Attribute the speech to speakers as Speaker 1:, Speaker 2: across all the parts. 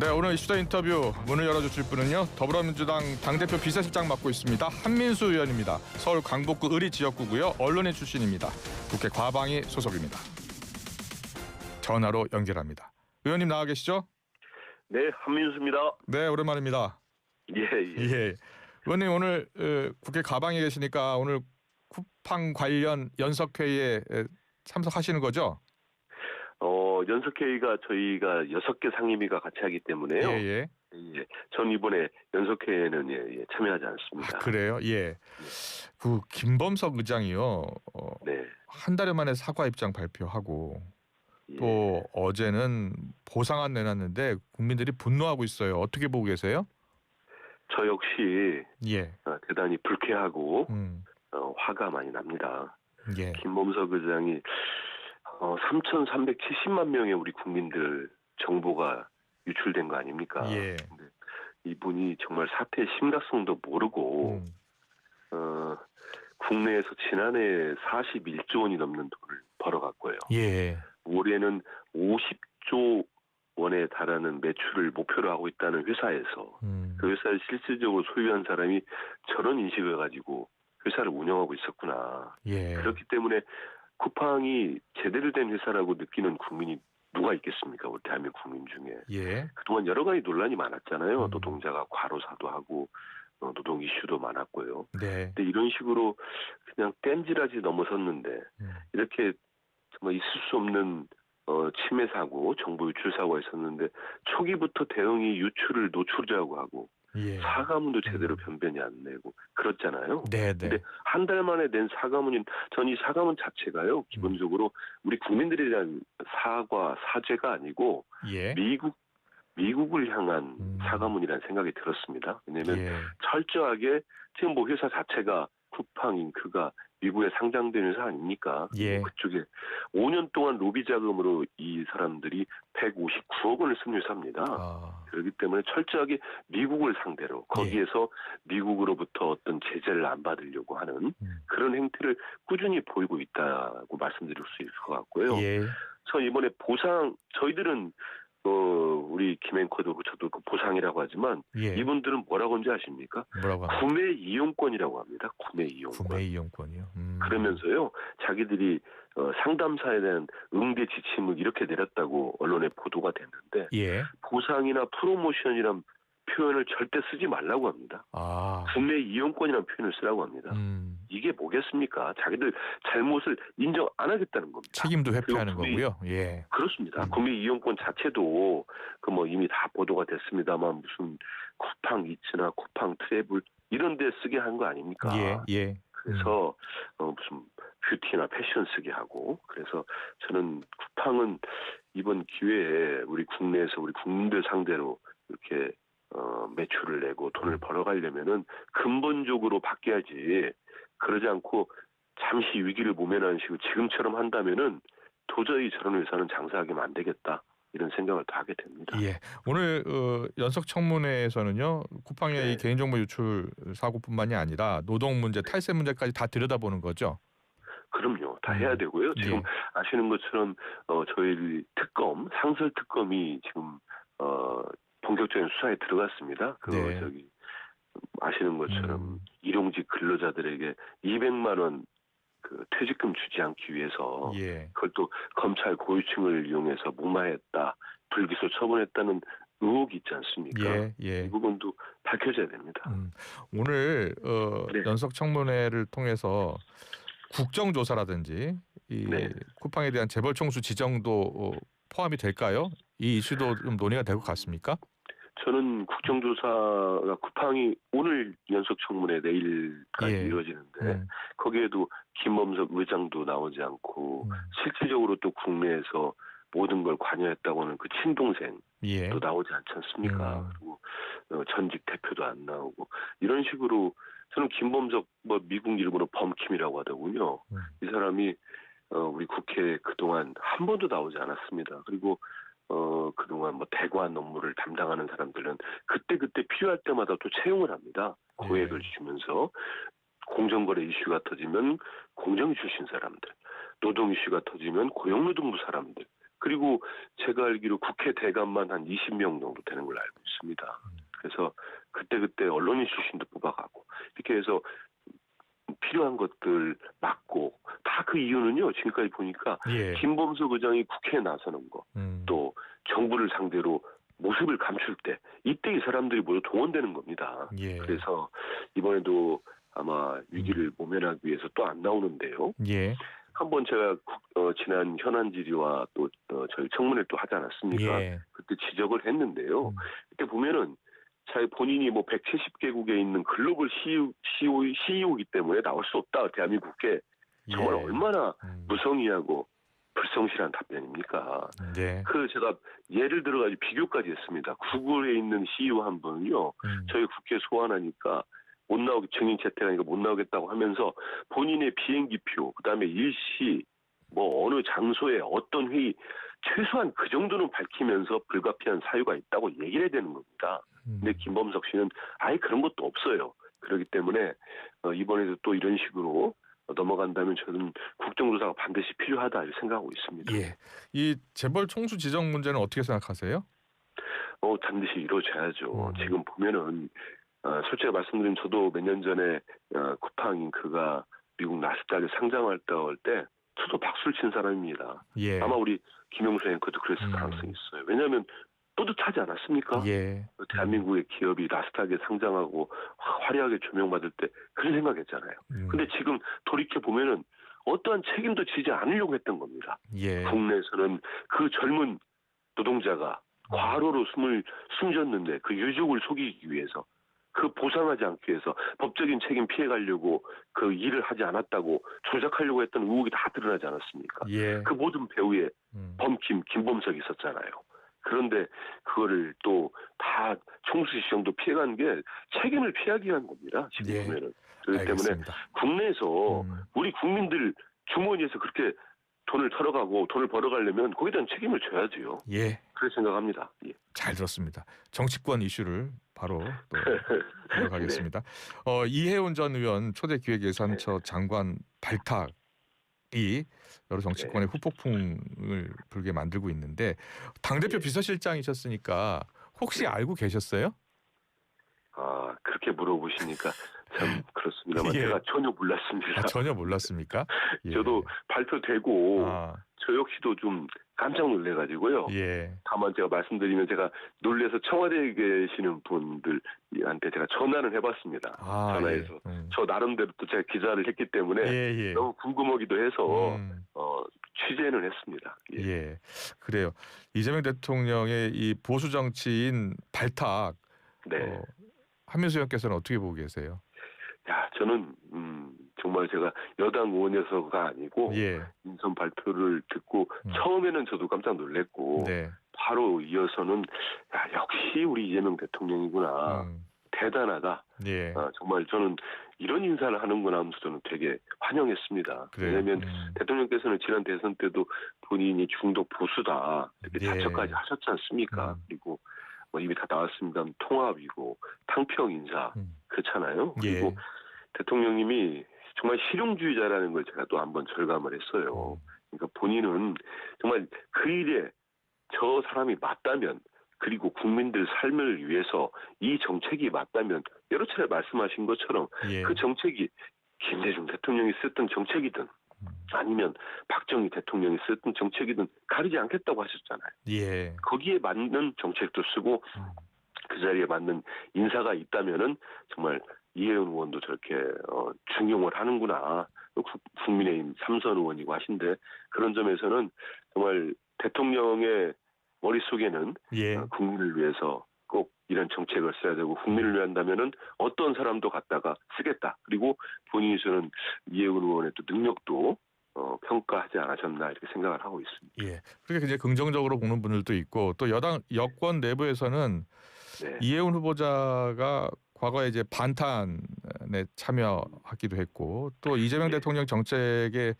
Speaker 1: 네, 오늘 이슈다 인터뷰 문을 열어주실 분은요, 더불어민주당 당대표 비서실장 맡고 있습니다. 한민수 의원입니다. 서울 강북구 의리 지역구고요. 언론인 출신입니다. 국회 과방위 소속입니다. 전화로 연결합니다. 의원님 나와 계시죠?
Speaker 2: 네, 한민수입니다.
Speaker 1: 네, 오랜만입니다.
Speaker 2: 예.
Speaker 1: 예. 의원님 오늘 국회 과방위에 계시니까 오늘 쿠팡 관련 연석회의에 참석하시는 거죠?
Speaker 2: 연석회의가 저희가 6개 상임위가 같이 하기 때문에요.
Speaker 1: 예.
Speaker 2: 전 이번에 연석회의에는 참여하지 않습니다.
Speaker 1: 아, 그래요? 예. 그 김범석 의장이요.
Speaker 2: 네.
Speaker 1: 한 달 만에 사과 입장 발표하고
Speaker 2: 예.
Speaker 1: 또 어제는 보상안 내놨는데 국민들이 분노하고 있어요. 어떻게 보고 계세요?
Speaker 2: 저 역시
Speaker 1: 예.
Speaker 2: 대단히 불쾌하고
Speaker 1: 음.
Speaker 2: 화가 많이 납니다.
Speaker 1: 예.
Speaker 2: 김범석 의장이 3,370만 명의 우리 국민들 정보가 유출된 거 아닙니까?
Speaker 1: 예.
Speaker 2: 근데 이분이 정말 사태의 심각성도 모르고 국내에서 지난해 41조 원이 넘는 돈을 벌어갔고요.
Speaker 1: 예.
Speaker 2: 올해는 50조 원에 달하는 매출을 목표로 하고 있다는 회사에서 그 회사를 실질적으로 소유한 사람이 저런 인식을 가지고 회사를 운영하고 있었구나.
Speaker 1: 예.
Speaker 2: 그렇기 때문에 쿠팡이 제대로 된 회사라고 느끼는 국민이 누가 있겠습니까? 우리 대한민국 국민 중에.
Speaker 1: 예.
Speaker 2: 그동안 여러 가지 논란이 많았잖아요. 노동자가 과로사도 하고 노동 이슈도 많았고요.
Speaker 1: 네.
Speaker 2: 근데 이런 식으로 그냥 땜질하지 넘어섰는데 이렇게 정말 있을 수 없는 침해 사고, 정보 유출 사고가 있었는데 초기부터 대응이 유출을 노출이라고 하고
Speaker 1: 예.
Speaker 2: 사과문도 제대로 변변히 안 내고 그렇잖아요.
Speaker 1: 네.
Speaker 2: 근데 한 달 만에 낸 사과문인 전 이 사과문 자체가요. 기본적으로 우리 국민들에 대한 사죄가 아니고
Speaker 1: 예.
Speaker 2: 미국을 향한 사과문이라는 생각이 들었습니다. 왜냐하면
Speaker 1: 예.
Speaker 2: 철저하게 지금 뭐 회사 자체가 쿠팡 잉크가 미국에 상장된 회사 아닙니까?
Speaker 1: 예.
Speaker 2: 그쪽에 5년 동안 로비 자금으로 이 사람들이 159억 원을 쓴 회사입니다. 그렇기 때문에 철저하게 미국을 상대로 거기에서 미국으로부터 어떤 제재를 안 받으려고 하는 그런 행태를 꾸준히 보이고 있다고 말씀드릴 수 있을 것 같고요.
Speaker 1: 예.
Speaker 2: 저 이번에 저희들은 우리 김앵커도 저도 그 보상이라고 하지만
Speaker 1: 예.
Speaker 2: 이분들은 뭐라고 하는지 아십니까?
Speaker 1: 뭐라고 합니까?
Speaker 2: 구매 이용권이라고 합니다. 구매 이용권.
Speaker 1: 구매 이용권이요.
Speaker 2: 그러면서요, 자기들이 상담사에 대한 응대 지침을 이렇게 내렸다고 언론에 보도가 됐는데
Speaker 1: 예.
Speaker 2: 보상이나 프로모션이란 표현을 절대 쓰지 말라고 합니다. 구매 이용권이라는 표현을 쓰라고 합니다. 이게 뭐겠습니까? 자기들 잘못을 인정 안 하겠다는 겁니다.
Speaker 1: 책임도 회피하는 거고요. 예.
Speaker 2: 그렇습니다. 구매 이용권 자체도 이미 다 보도가 됐습니다만 무슨 쿠팡 이츠나 쿠팡 트래블 이런 데 쓰게 한 거 아닙니까?
Speaker 1: 예.
Speaker 2: 그래서 무슨 뷰티나 패션 쓰게 하고 그래서 저는 쿠팡은 이번 기회에 우리 국내에서 우리 국민들 상대로 이렇게 매출을 내고 돈을 벌어가려면은 근본적으로 바뀌어야지. 그러지 않고 잠시 위기를 모면하는 식으로 지금처럼 한다면은 도저히 저런 회사는 장사하기만 안 되겠다. 이런 생각을 다 하게 됩니다.
Speaker 1: 예. 오늘 연석 청문회에서는요, 쿠팡의 이 개인정보 유출 사고뿐만이 아니라 노동 문제, 탈세 문제까지 다 들여다보는 거죠.
Speaker 2: 그럼요. 다 해야 되고요. 지금 아시는 것처럼 저희 특검, 상설 특검이 지금 본격적인 수사에 들어갔습니다. 저기 아시는 것처럼 일용직 근로자들에게 200만 원 퇴직금 주지 않기 위해서 그걸 또 검찰 고위층을 이용해서 무마했다, 불기소 처분했다는 의혹이 있지 않습니까? 이 부분도 밝혀져야 됩니다.
Speaker 1: 오늘 연석 청문회를 통해서 국정조사라든지 쿠팡에 대한 재벌 총수 지정도 포함이 될까요? 이 이슈도 좀 논의가 될 것 같습니까?
Speaker 2: 저는 국정조사가 쿠팡이 오늘 연석 청문회 내일까지 이루어지는데 거기에도 김범석 의장도 나오지 않고 실질적으로 또 국내에서 모든 걸 관여했다고 하는 그 친동생 또 나오지 않지 않습니까? 그리고 전직 대표도 안 나오고 이런 식으로 저는 김범석 미국 이름으로 범킴이라고 하더군요. 이 사람이 우리 국회에 그동안 한 번도 나오지 않았습니다. 그리고 그동안 대관 업무를 담당하는 사람들은 그때 필요할 때마다 또 채용을 합니다. 고액을 주면서 공정거래 이슈가 터지면 공정위 출신 사람들, 노동 이슈가 터지면 고용노동부 사람들, 그리고 제가 알기로 국회 대감만 한 20명 정도 되는 걸로 알고 있습니다. 그래서 그때그때 언론인 출신도 뽑아가고 이렇게 해서 필요한 것들 막고 다 그 이유는요. 지금까지 보니까
Speaker 1: 예.
Speaker 2: 김범석 의장이 국회에 나서는 거, 또 정부를 상대로 모습을 감출 때 이때 이 사람들이 모두 동원되는 겁니다.
Speaker 1: 예.
Speaker 2: 그래서 이번에도 아마 위기를 모면하기 위해서 또 안 나오는데요.
Speaker 1: 예.
Speaker 2: 한번 제가 지난 현안 질의와 또 저희 청문회를 또 하지 않았습니까?
Speaker 1: 예.
Speaker 2: 그때 지적을 했는데요. 그때 보면은 자기 본인이 뭐 170개국에 있는 글로벌 CEO이기 때문에 나올 수 없다. 대한민국에 정말
Speaker 1: 예.
Speaker 2: 얼마나 무성의하고 불성실한 답변입니까?
Speaker 1: 네.
Speaker 2: 그 제가 예를 들어가지고 비교까지 했습니다. 구글에 있는 CEO 한 분은요. 저희 국회 소환하니까 못 나오게 증인 채택하니까 못 나오겠다고 하면서 본인의 비행기표, 그다음에 일시, 뭐 어느 장소에 어떤 회의 최소한 그 정도는 밝히면서 불가피한 사유가 있다고 얘기를 해야 되는 겁니다. 근데 김범석 씨는 아예 그런 것도 없어요. 그렇기 때문에 이번에도 또 이런 식으로 넘어간다면 저는 국정조사가 반드시 필요하다 이렇게 생각하고 있습니다.
Speaker 1: 예. 이 재벌 총수 지정 문제는 어떻게 생각하세요?
Speaker 2: 반드시 이루어져야죠. 지금 보면은 솔직히 말씀드리면 저도 몇 년 전에 쿠팡 잉크가 미국 나스닥에 상장할 때 저도 박수를 친 사람입니다.
Speaker 1: 예.
Speaker 2: 아마 우리 김영수 앵커도 그랬을 가능성이 있어요. 왜냐하면 뿌듯하지 않았습니까?
Speaker 1: 예.
Speaker 2: 대한민국의 기업이 나스닥에 상장하고 화려하게 조명받을 때 그런 생각했잖아요. 근데 지금 돌이켜 보면은 어떠한 책임도 지지 않으려고 했던 겁니다.
Speaker 1: 예.
Speaker 2: 국내에서는 그 젊은 노동자가 과로로 숨을 숨졌는데 그 유족을 속이기 위해서 그 보상하지 않기 위해서 법적인 책임 피해가려고 그 일을 하지 않았다고 조작하려고 했던 의혹이 다 드러나지 않았습니까?
Speaker 1: 예.
Speaker 2: 그 모든 배후에 김범석이 있었잖아요. 그런데 그거를 또 다 총수 지정도 피해간 게 책임을 피하기 위한 겁니다. 지금
Speaker 1: 예.
Speaker 2: 보면은. 그렇기
Speaker 1: 알겠습니다.
Speaker 2: 때문에 국내에서 우리 국민들 주머니에서 그렇게 돈을 털어가고 돈을 벌어가려면 거기에 대한 책임을 져야죠.
Speaker 1: 예.
Speaker 2: 그렇게 생각합니다. 예.
Speaker 1: 잘 들었습니다. 정치권 이슈를 바로 또 이어가겠습니다. 이해운 전 의원 초대 기획예산처 장관 발탁이 여러 정치권의 후폭풍을 불게 만들고 있는데 당대표 비서실장이셨으니까 혹시 알고 계셨어요?
Speaker 2: 그렇게 물어보시니까 참 그렇습니다만
Speaker 1: 예.
Speaker 2: 제가 전혀 몰랐습니다.
Speaker 1: 전혀 몰랐습니까? 예.
Speaker 2: 저도 발표되고 저 역시도 좀 깜짝 놀래가지고요.
Speaker 1: 예.
Speaker 2: 다만 제가 말씀드리면 제가 놀래서 청와대에 계시는 분들한테 제가 전화를 해봤습니다. 전화해서
Speaker 1: 예.
Speaker 2: 저 나름대로 또 제가 기자를 했기 때문에 너무 궁금하기도 해서 취재는 했습니다. 예.
Speaker 1: 예. 그래요. 이재명 대통령의 이 보수 정치인 발탁
Speaker 2: 네.
Speaker 1: 한민수 의원께서는 어떻게 보고 계세요?
Speaker 2: 저는 정말 제가 여당 의원이어서가 아니고
Speaker 1: 예.
Speaker 2: 인선 발표를 듣고 처음에는 저도 깜짝 놀랐고
Speaker 1: 네.
Speaker 2: 바로 이어서는 역시 우리 이재명 대통령이구나. 대단하다.
Speaker 1: 예.
Speaker 2: 정말 저는 이런 인사를 하는구나 하면서 저는 되게 환영했습니다.
Speaker 1: 그래요?
Speaker 2: 왜냐하면 대통령께서는 지난 대선 때도 본인이 중도 보수다 이렇게 자처까지 하셨지 않습니까? 그리고 뭐 이미 다 나왔습니다. 통합이고 탕평 인사 그렇잖아요. 그리고 대통령님이 정말 실용주의자라는 걸 제가 또 한번 절감을 했어요. 그러니까 본인은 정말 그 일에 저 사람이 맞다면 그리고 국민들 삶을 위해서 이 정책이 맞다면 여러 차례 말씀하신 것처럼 그 정책이 김대중 대통령이 썼던 정책이든 아니면 박정희 대통령이 썼던 정책이든 가리지 않겠다고 하셨잖아요.
Speaker 1: 예.
Speaker 2: 거기에 맞는 정책도 쓰고 그 자리에 맞는 인사가 있다면은 정말 이해운 의원도 저렇게 중용을 하는구나. 국민의힘 3선 의원이고 하신데 그런 점에서는 정말 대통령의 머릿속에는 국민을 위해서 꼭 이런 정책을 써야 되고 국민을 위한다면은 어떤 사람도 갖다가 쓰겠다. 그리고 본인이 저는 이해운 의원의 또 능력도 평가하지 않으셨나 이렇게 생각을 하고 있습니다.
Speaker 1: 예. 그렇게 이제 긍정적으로 보는 분들도 있고 또 여권 내부에서는 이해운 후보자가 과거에 이제 반탄에 참여하기도 했고 또 이재명 대통령 정책에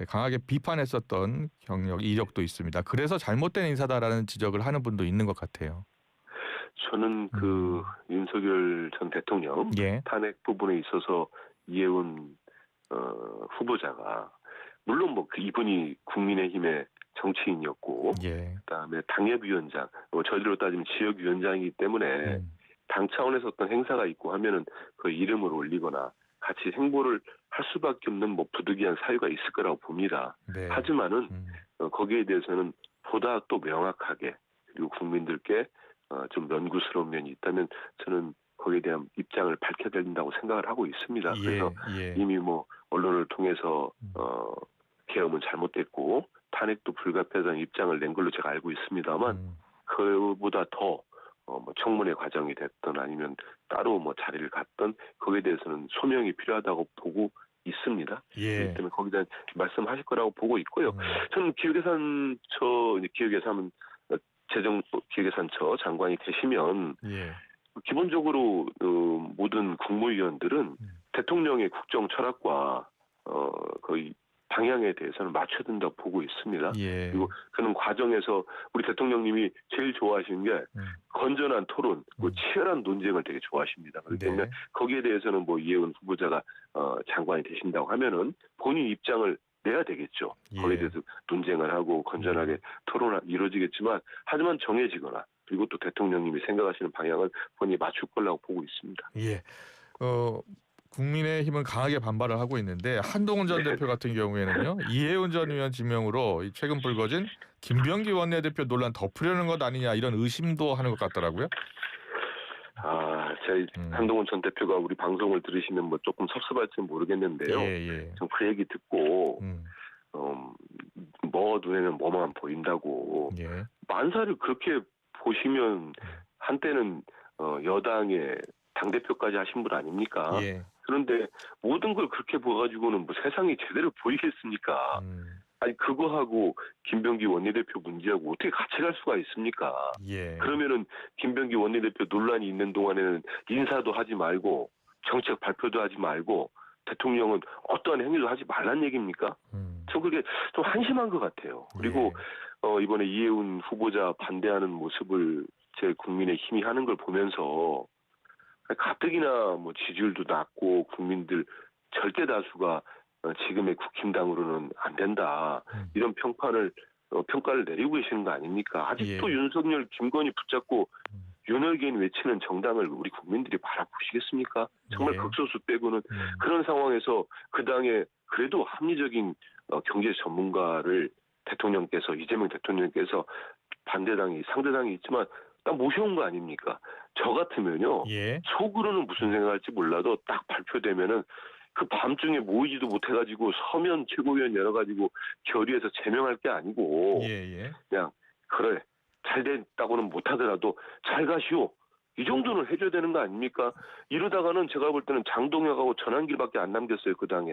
Speaker 1: 강하게 비판했었던 경력, 이력도 있습니다. 그래서 잘못된 인사다라는 지적을 하는 분도 있는 것 같아요.
Speaker 2: 저는 그 윤석열 전 대통령 탄핵 부분에 있어서 이해운 후보자가 물론 뭐 이분이 국민의힘의 정치인이었고
Speaker 1: 예.
Speaker 2: 그다음에 당협위원장, 저희들로 따지면 지역위원장이기 때문에 당 차원에서 어떤 행사가 있고 하면은 그 이름을 올리거나 같이 행보를 할 수밖에 없는 뭐 부득이한 사유가 있을 거라고 봅니다.
Speaker 1: 네.
Speaker 2: 하지만은 거기에 대해서는 보다 또 명확하게 그리고 국민들께 좀 면구스러운 면이 있다면 저는 거기에 대한 입장을 밝혀야 된다고 생각을 하고 있습니다. 그래서 이미 뭐 언론을 통해서 계엄은 잘못됐고 탄핵도 불가피하다는 입장을 낸 걸로 제가 알고 있습니다만 그보다 더 뭐 청문회 과정이 됐든 아니면 따로 뭐 자리를 갔든 거기에 대해서는 소명이 필요하다고 보고 있습니다. 그렇기 때문에 거기에 대한 말씀하실 거라고 보고 있고요. 저는 기획예산 재정기획예산처 장관이 되시면 기본적으로 모든 국무위원들은 대통령의 국정 철학과 거의 방향에 대해서는 맞춰야 된다고 보고 있습니다. 그리고 그런 과정에서 우리 대통령님이 제일 좋아하시는 게 건전한 토론, 치열한 논쟁을 되게 좋아하십니다. 그렇기 때문에 거기에 대해서는 뭐 이해운 후보자가 장관이 되신다고 하면은 본인 입장을 내야 되겠죠. 거기에 대해서 논쟁을 하고 건전하게 토론이 이루어지겠지만 하지만 정해지거나 그리고 또 대통령님이 생각하시는 방향을 본인이 맞출 거라고 보고 있습니다.
Speaker 1: 국민의힘은 강하게 반발을 하고 있는데 한동훈 전 대표 같은 경우에는요. 이해운 전 의원 지명으로 최근 불거진 김병기 원내대표 논란 덮으려는 것 아니냐 이런 의심도 하는 것 같더라고요.
Speaker 2: 제 한동훈 전 대표가 우리 방송을 들으시면 뭐 조금 섭섭할지는 모르겠는데요. 좀 그 얘기 듣고 뭐 눈에는 뭐만 보인다고 만사를 그렇게 보시면 한때는 여당의 당대표까지 하신 분 아닙니까? 그런데 모든 걸 그렇게 봐가지고는 뭐 세상이 제대로 보이겠습니까? 아니 그거하고 김병기 원내대표 문제하고 어떻게 같이 갈 수가 있습니까? 그러면은 김병기 원내대표 논란이 있는 동안에는 인사도 하지 말고 정책 발표도 하지 말고 대통령은 어떠한 행위도 하지 말란 얘기입니까? 저 그게 좀 한심한 것 같아요. 그리고 이번에 이해운 후보자 반대하는 모습을 제 국민의힘이 하는 걸 보면서 가뜩이나 뭐 지지율도 낮고 국민들 절대 다수가 지금의 국힘당으로는 안 된다. 이런 평가를 내리고 계시는 거 아닙니까? 아직도 윤석열, 김건희 붙잡고 윤월개인 외치는 정당을 우리 국민들이 바라보시겠습니까? 정말 극소수 빼고는 그런 상황에서 그 당에 그래도 합리적인 경제 전문가를 이재명 대통령께서 반대당이 상대당이 있지만 딱 모셔온 거 아닙니까? 저 같으면요. 속으로는 무슨 생각할지 몰라도 딱 발표되면은 그 밤중에 모이지도 못해가지고 서면 최고위원 열어가지고 결의해서 제명할 게 아니고 그냥 그래 잘 됐다고는 못하더라도 잘 가시오. 이 정도는 해줘야 되는 거 아닙니까? 이러다가는 제가 볼 때는 장동혁하고 전한길밖에 안 남겼어요. 그 당에.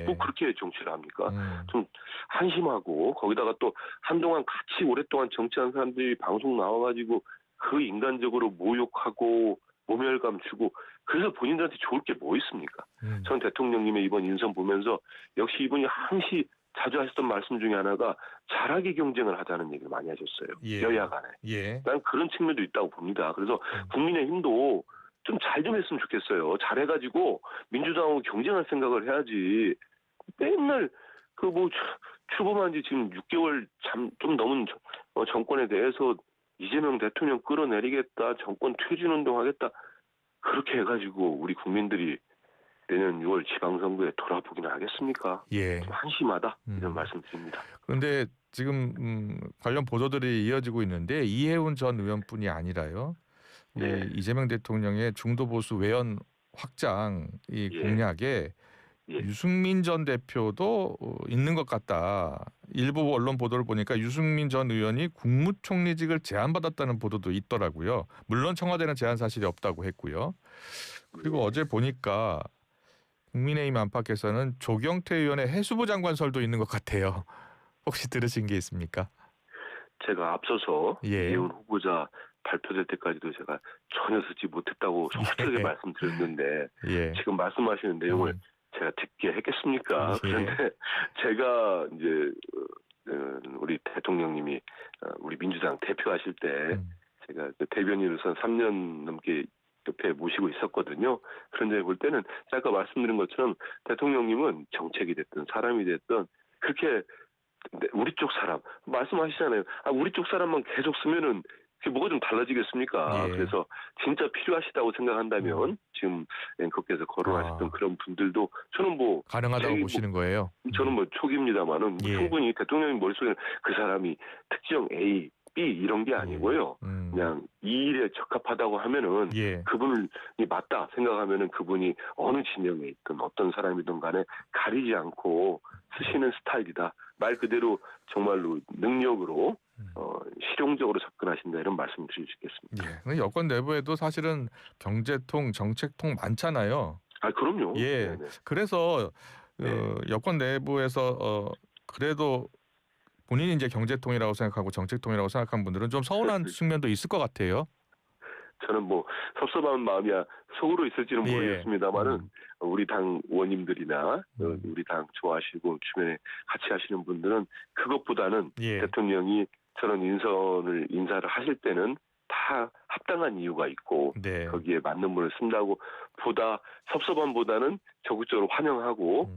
Speaker 2: 뭐 그렇게 정치를 합니까? 좀 한심하고 거기다가 또 한동안 같이 오랫동안 정치한 사람들이 방송 나와가지고 그 인간적으로 모욕하고 모멸감 주고 그래서 본인들한테 좋을 게 뭐 있습니까? 전 대통령님의 이번 인선 보면서 역시 이분이 항시 자주 하셨던 말씀 중에 하나가 잘하기 경쟁을 하자는 얘기를 많이 하셨어요. 여야 간에. 난 그런 측면도 있다고 봅니다. 그래서 국민의힘도 좀 잘 좀 했으면 좋겠어요. 잘해가지고 민주당하고 경쟁할 생각을 해야지. 맨날 그 뭐 출범한 지 지금 6개월 좀 넘은 정권에 대해서 이재명 대통령 끌어내리겠다. 정권 퇴진운동 하겠다. 그렇게 해가지고 우리 국민들이 내년 6월 지방선거에 돌아보기는 하겠습니까? 좀 한심하다 이런 말씀드립니다.
Speaker 1: 그런데 지금 관련 보도들이 이어지고 있는데 이해운 전 의원뿐이 아니라요. 이재명 대통령의 중도 보수 외연 확장 이 공약에 유승민 전 대표도 있는 것 같다. 일부 언론 보도를 보니까 유승민 전 의원이 국무총리직을 제안받았다는 보도도 있더라고요. 물론 청와대는 제안 사실이 없다고 했고요. 그리고 어제 보니까 국민의힘 안팎에서는 조경태 의원의 해수부 장관설도 있는 것 같아요. 혹시 들으신 게 있습니까?
Speaker 2: 제가 앞서서 이해운 후보자 발표될 때까지도 제가 전혀 듣지 못했다고 솔직하게 말씀드렸는데 지금 말씀하시는 내용을 제가 듣게 했겠습니까? 그런데 제가 이제 우리 대통령님이 우리 민주당 대표하실 때 제가 대변인으로서 3년 넘게 옆에 모시고 있었거든요. 그런데 볼 때는 아까 말씀드린 것처럼 대통령님은 정책이 됐든 사람이 됐든 그렇게 네, 우리 쪽 사람 말씀하시잖아요. 우리 쪽 사람만 계속 쓰면은 그게 뭐가 좀 달라지겠습니까?
Speaker 1: 예.
Speaker 2: 그래서 진짜 필요하시다고 생각한다면 지금 앵커께서 거론하셨던 그런 분들도 저는 뭐
Speaker 1: 가능하다고 보시는 거예요.
Speaker 2: 저는 뭐 초기입니다만은
Speaker 1: 예.
Speaker 2: 충분히 대통령님 머릿속에는 그 사람이 특정 A, B 이런 게 아니고요. 그냥 이 일에 적합하다고 하면은
Speaker 1: 예.
Speaker 2: 그분이 맞다 생각하면은 그분이 어느 진영에 있든 어떤 사람이든 간에 가리지 않고 쓰시는 스타일이다. 말 그대로 정말로 능력으로 실용적으로 접근하신다 이런 말씀 드릴 수 있겠습니다.
Speaker 1: 예. 여권 내부에도 사실은 경제통, 정책통 많잖아요.
Speaker 2: 그럼요.
Speaker 1: 예.
Speaker 2: 네네.
Speaker 1: 그래서 여권 내부에서 그래도 본인이 이제 경제통이라고 생각하고 정책통이라고 생각하는 분들은 좀 서운한 측면도 있을 것 같아요.
Speaker 2: 저는 뭐 섭섭한 마음이야 속으로 있을지는
Speaker 1: 예.
Speaker 2: 모르겠습니다만은 우리 당 의원님들이나 우리 당 좋아하시고 주변에 같이 하시는 분들은 그것보다는
Speaker 1: 예.
Speaker 2: 대통령이 저런 인사를 하실 때는 다 합당한 이유가 있고
Speaker 1: 네.
Speaker 2: 거기에 맞는 분을 쓴다고 보다 섭섭함보다는 적극적으로 환영하고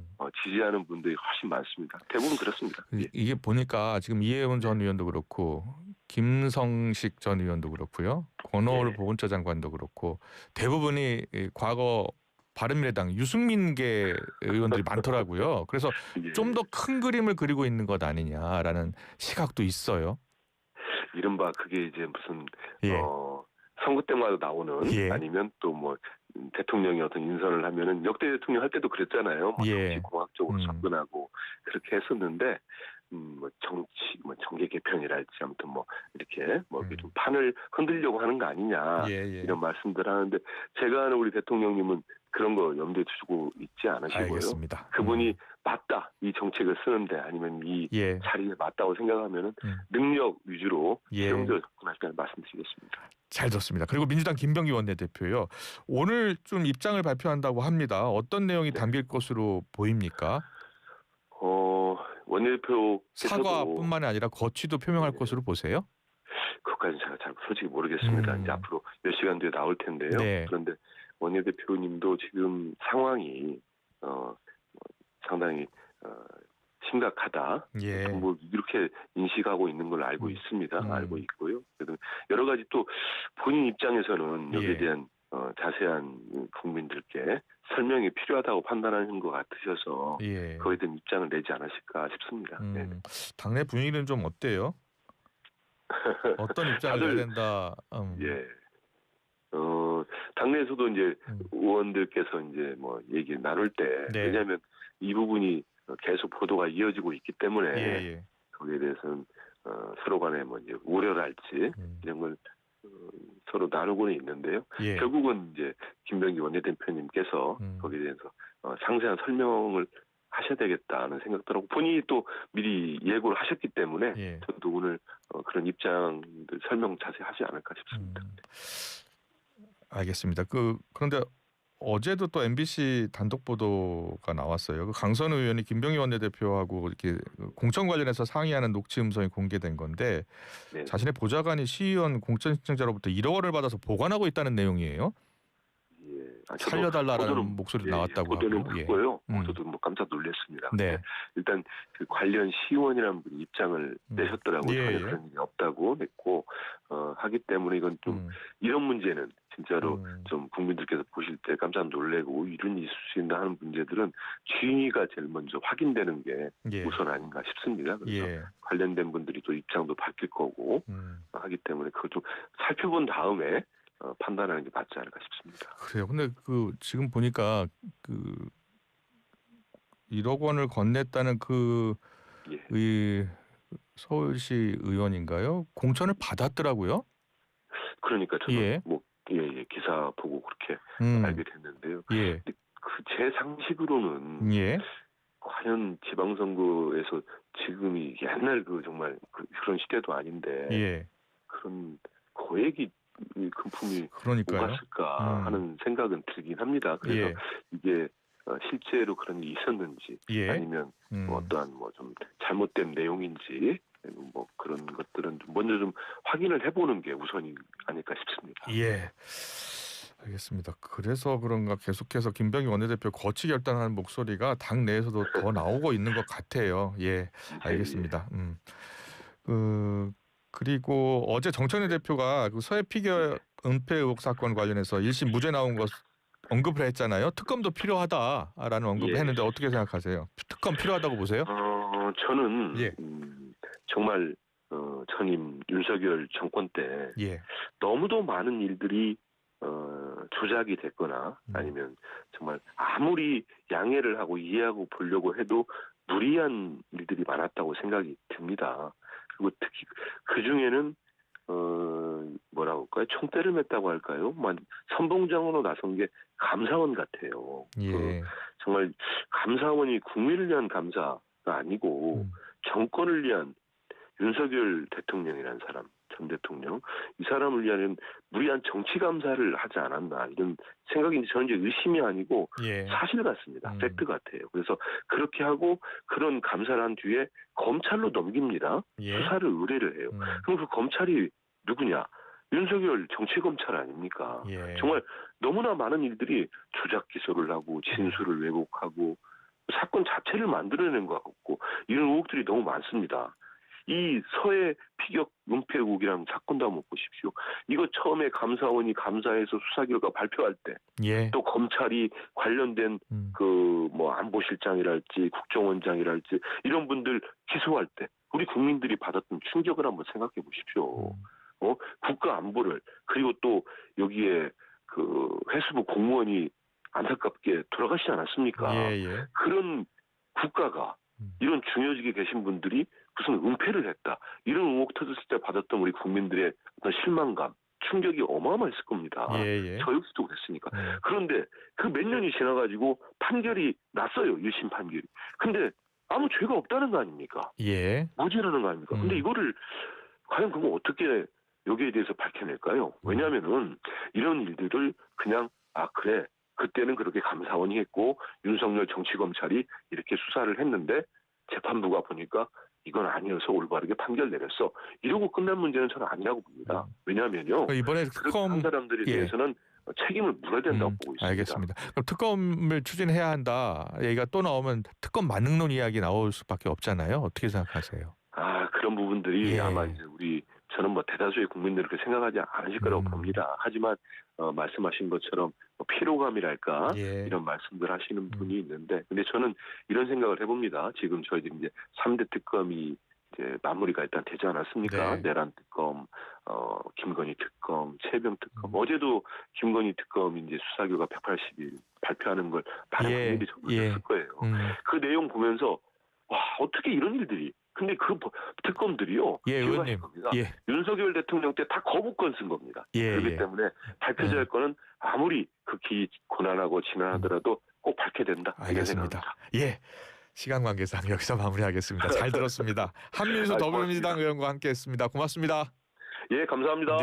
Speaker 2: 지지하는 분들이 훨씬 많습니다. 대부분 그렇습니다. 예.
Speaker 1: 이게 보니까 지금 이해운 전 의원도 그렇고 김성식 전 의원도 그렇고요. 권오을 보훈처 장관도 그렇고 대부분이 과거 바른미래당 유승민계 의원들이 많더라고요. 그래서 좀 더 큰 그림을 그리고 있는 것 아니냐라는 시각도 있어요.
Speaker 2: 이른바 그게 이제 무슨
Speaker 1: 예.
Speaker 2: 선거 때마다 나오는
Speaker 1: 예.
Speaker 2: 아니면 또 뭐 대통령이 어떤 인선을 하면은 역대 대통령 할 때도 그랬잖아요. 뭐
Speaker 1: 예.
Speaker 2: 정치공학적으로 접근하고 그렇게 했었는데 뭐 정치 뭐 정계 개편이랄지 아무튼 뭐 이렇게 좀 판을 흔들려고 하는 거 아니냐 이런 말씀들 하는데 제가 아는 우리 대통령님은 그런 거 염두에 두고 있지 않으시고요.
Speaker 1: 알겠습니다.
Speaker 2: 그분이 맞다 이 정책을 쓰는데 아니면 이 자리에 맞다고 생각하면은 능력 위주로 실용적으로 접근하시라는 말씀드리겠습니다.
Speaker 1: 잘 듣습니다. 그리고 민주당 김병기 원내대표요. 오늘 좀 입장을 발표한다고 합니다. 어떤 내용이 담길 것으로 보입니까?
Speaker 2: 원내대표께서도
Speaker 1: 사과뿐만 아니라 거취도 표명할 것으로 보세요?
Speaker 2: 그것까지는 제가 잘 솔직히 모르겠습니다. 이제 앞으로 몇 시간 뒤에 나올 텐데요.
Speaker 1: 네.
Speaker 2: 그런데 원내대표님도 지금 상황이 상당히 심각하다. 뭐 이렇게 인식하고 있는 걸 알고 있습니다. 알고 있고요. 그래도 여러 가지 또 본인 입장에서는 여기에 대한 자세한 국민들께 설명이 필요하다고 판단하는 것 같으셔서 그거에 대한 입장을 내지 않으실까 싶습니다.
Speaker 1: 당내 분위기는 좀 어때요? 어떤 입장을 내야 된다.
Speaker 2: 예. 당내에서도 이제 의원들께서 이제 뭐 얘기 나눌 때 왜냐하면 이 부분이 계속 보도가 이어지고 있기 때문에 거기에 대해서는 서로 간에 뭐 이제 우려랄지 이런 걸 서로 나누고는 있는데요. 결국은 이제 김병기 원내대표님께서 거기에 대해서 상세한 설명을 하셔야 되겠다는 생각도 하고 본인이 또 미리 예고를 하셨기 때문에 저도 오늘 그런 입장들 설명 자세히 하지 않을까 싶습니다.
Speaker 1: 알겠습니다. 그런데 어제도 또 MBC 단독 보도가 나왔어요. 강선우 의원이 김병기 원내대표하고 이렇게 공천 관련해서 상의하는 녹취 음성이 공개된 건데 자신의 보좌관이 시의원 공천 신청자로부터 1억 원을 받아서 보관하고 있다는 내용이에요. 살려달라는 목소리도 나왔다고
Speaker 2: 보도는
Speaker 1: 하고.
Speaker 2: 듣고요. 저도 뭐 깜짝 놀랐습니다.
Speaker 1: 네.
Speaker 2: 일단 그 관련 시의원이라는 분이 입장을 내셨더라고요. 전혀 그런 일이 없다고 냈고 하기 때문에 이건 좀 이런 문제는 진짜로 좀 국민들께서 보실 때 깜짝 놀래고 이런 있을 수 있나 하는 문제들은 진위가 제일 먼저 확인되는 게 우선 아닌가 싶습니다. 그래서 관련된 분들이 또 입장도 밝힐 거고 하기 때문에 그걸 좀 살펴본 다음에 판단하는 게 맞지 않을까 싶습니다.
Speaker 1: 그래요. 근데 지금 보니까 1억 원을 건넸다는 서울시 의원인가요? 공천을 받았더라고요.
Speaker 2: 그러니까 저도 기사 보고 그렇게 알게 됐는데요. 근데 제 상식으로는 과연 지방선거에서 지금이 옛날 정말 그런 시대도 아닌데 그런 고액이 금품이 오갔을까 하는 생각은 들긴 합니다. 그래서 이게 실제로 그런 일이 있었는지 아니면 뭐 어떠한 좀 잘못된 내용인지 뭐 그런 것들은 먼저 좀 확인을 해보는 게 우선이 아닐까 싶습니다.
Speaker 1: 알겠습니다. 그래서 그런가 계속해서 김병기 원내대표 거취 결단하는 목소리가 당 내에서도 더 나오고 있는 것 같아요. 예, 알겠습니다. 그리고 어제 정청래 대표가 그 서해 피겨 은폐 의혹 사건 관련해서 1심 무죄 나온 것 언급을 했잖아요. 특검도 필요하다라는 언급을 했는데 어떻게 생각하세요? 특검 필요하다고 보세요?
Speaker 2: 저는 정말 전임 윤석열 정권 때 너무도 많은 일들이 조작이 됐거나 아니면 정말 아무리 양해를 하고 이해하고 보려고 해도 무리한 일들이 많았다고 생각이 듭니다. 그리고 특히 그 중에는 뭐라고 할까요? 총대를 맸다고 할까요? 선봉장으로 나선 게 감사원 같아요. 정말 감사원이 국민을 위한 감사가 아니고 정권을 위한 윤석열 대통령이라는 사람, 전 대통령, 이 사람을 위한 무리한 정치 감사를 하지 않았나 이런 생각인지 저는 이제 의심이 아니고 사실 같습니다. 팩트 같아요. 그래서 그렇게 하고 그런 감사를 한 뒤에 검찰로 넘깁니다. 수사를 의뢰를 해요. 그럼 그 검찰이 누구냐? 윤석열 정치검찰 아닙니까? 정말 너무나 많은 일들이 조작 기소를 하고 진술을 왜곡하고 사건 자체를 만들어낸 것 같고 이런 의혹들이 너무 많습니다. 이 서해 피격 은폐 의혹이라는 사건도 한번 보십시오. 이거 처음에 감사원이 감사해서 수사 결과 발표할 때 또 검찰이 관련된 그 뭐 안보실장이랄지 국정원장이랄지 이런 분들 기소할 때 우리 국민들이 받았던 충격을 한번 생각해 보십시오. 국가 안보를 그리고 또 여기에 그 해수부 공무원이 안타깝게 돌아가시지 않았습니까? 그런 국가가 이런 중요직에 계신 분들이 무슨 은폐를 했다. 이런 의혹 터졌을 때 받았던 우리 국민들의 어떤 실망감, 충격이 어마어마했을 겁니다. 저 역시도 그랬으니까. 그런데 그 몇 년이 지나가지고 판결이 났어요. 1심 판결이. 근데 아무 죄가 없다는 거 아닙니까? 무죄라는 거 아닙니까? 근데 이거를 과연 그럼 어떻게 여기에 대해서 밝혀낼까요? 왜냐하면은 이런 일들을 그냥 그래. 그때는 그렇게 감사원이 했고 윤석열 정치검찰이 이렇게 수사를 했는데 재판부가 보니까 이건 아니어서 올바르게 판결 내렸어. 이러고 끝난 문제는 저는 아니라고 봅니다. 왜냐하면요.
Speaker 1: 이번에
Speaker 2: 그렇게 한 사람들에 대해서는 책임을 물어야 된다고 보고 있습니다.
Speaker 1: 알겠습니다. 그럼 특검을 추진해야 한다. 얘기가 또 나오면 특검 만능론 이야기 나올 수밖에 없잖아요. 어떻게 생각하세요?
Speaker 2: 그런 부분들이 아마 이제 저는 뭐 대다수의 국민들이 그렇게 생각하지 않으실 거라고 봅니다. 하지만 말씀하신 것처럼 피로감이랄까 이런 말씀들 하시는 분이 있는데, 근데 저는 이런 생각을 해봅니다. 지금 저희들이 이제 3대 특검이 이제 마무리가 일단 되지 않았습니까? 내란 특검, 김건희 특검, 최병 특검. 어제도 김건희 특검이 이제 수사 결과 180일 발표하는 걸 많은 국민들이 접근했을 거예요. 그 내용 보면서 와 어떻게 이런 일들이. 근데 그 특검들이요.
Speaker 1: 의원님.
Speaker 2: 윤석열 대통령 때 다 거부권 쓴 겁니다. 그렇기 때문에 밝혀져야 할 거는 아무리 극히 고난하고 지난하더라도 꼭 밝혀야 된다.
Speaker 1: 알겠습니다. 시간 관계상 여기서 마무리하겠습니다. 잘 들었습니다. 한민수 더불어민주당 의원과 함께했습니다. 고맙습니다.
Speaker 2: 감사합니다.